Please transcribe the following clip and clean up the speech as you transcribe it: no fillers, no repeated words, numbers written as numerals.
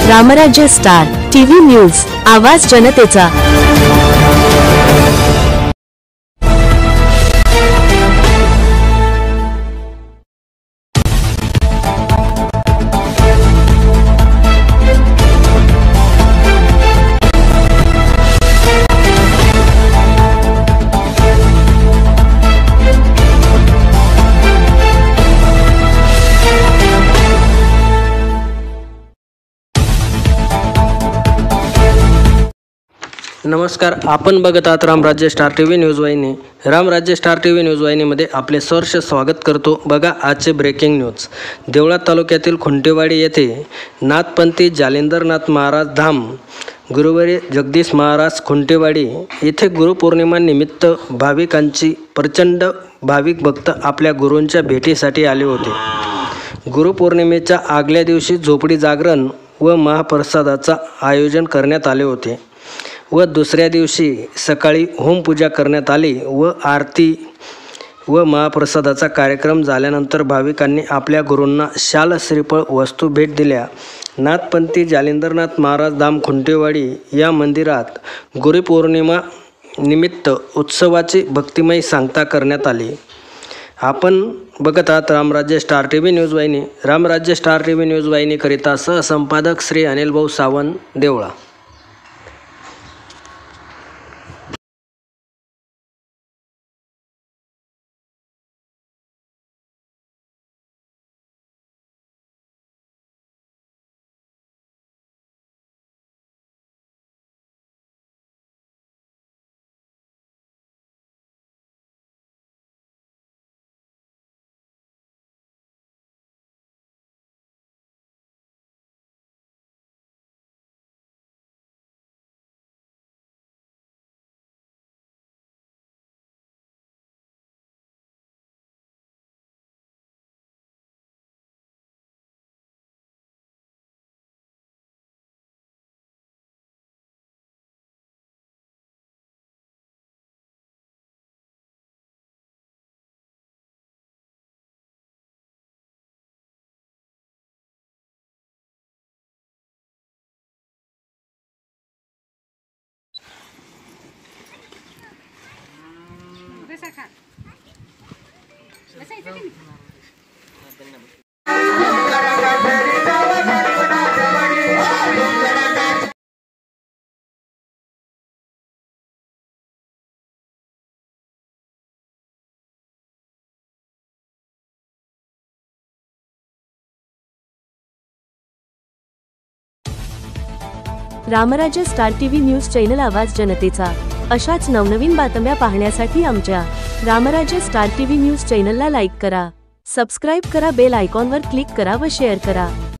रामराज्य Star TV news, आवाज जनतेचा। नमस्कार, आपण बघत आहात रामराज्य स्टार टीव्ही न्यूज वाहिनी। रामराज्य स्टार टीव्ही न्यूज वाहिनीमध्ये आपले सहर्ष स्वागत करतो। बघा आजचे ब्रेकिंग न्यूज। देवळा तालुक्यातील खुंटेवाडी येथे नाथपंथी जालिंदरनाथ महाराज धाम गुरुवारी जगदीश महाराज खुंटेवाडी येथे गुरुपौर्णिमा निमित्त भाविकांची प्रचंड भाविक भक्त आपल्या गुरूंच्या भेटीसाठी आले होते। गुरुपौर्णिमेच्या आगल्या दिवशी झोपडी जागरण व महाप्रसादाचा आयोजन करण्यात आले होते व दुसऱ्या दिवशी सकाळी होमपूजा करण्यात आली व आरती व महाप्रसादाचा कार्यक्रम झाल्यानंतर भाविकांनी आपल्या गुरूंना शाल श्रीफळ वस्तू भेट दिल्या। नाथपंथी जालिंदरनाथ महाराज धाम खुंटेवाडी या मंदिरात गुरुपौर्णिमा निमित्त उत्सवाची भक्तिमय सांगता करण्यात आली। आपण बघत आहात रामराज्य स्टार टीव्ही न्यूज वाहिनी। रामराज्य स्टार टीव्ही न्यूज वाहिनीकरिता सहसंपादक Shri Anil Bhau Sawant, Deola. Ramrajya Star TV news channel, आवाज जनतेचा। अशाच नवनवीन बातम्या पाहण्यासाठी आमच्या रामराज्य स्टार टीव्ही न्यूज चॅनलला लाईक करा, सबस्क्राइब करा, बेल आयकॉनवर क्लिक करा व शेअर करा।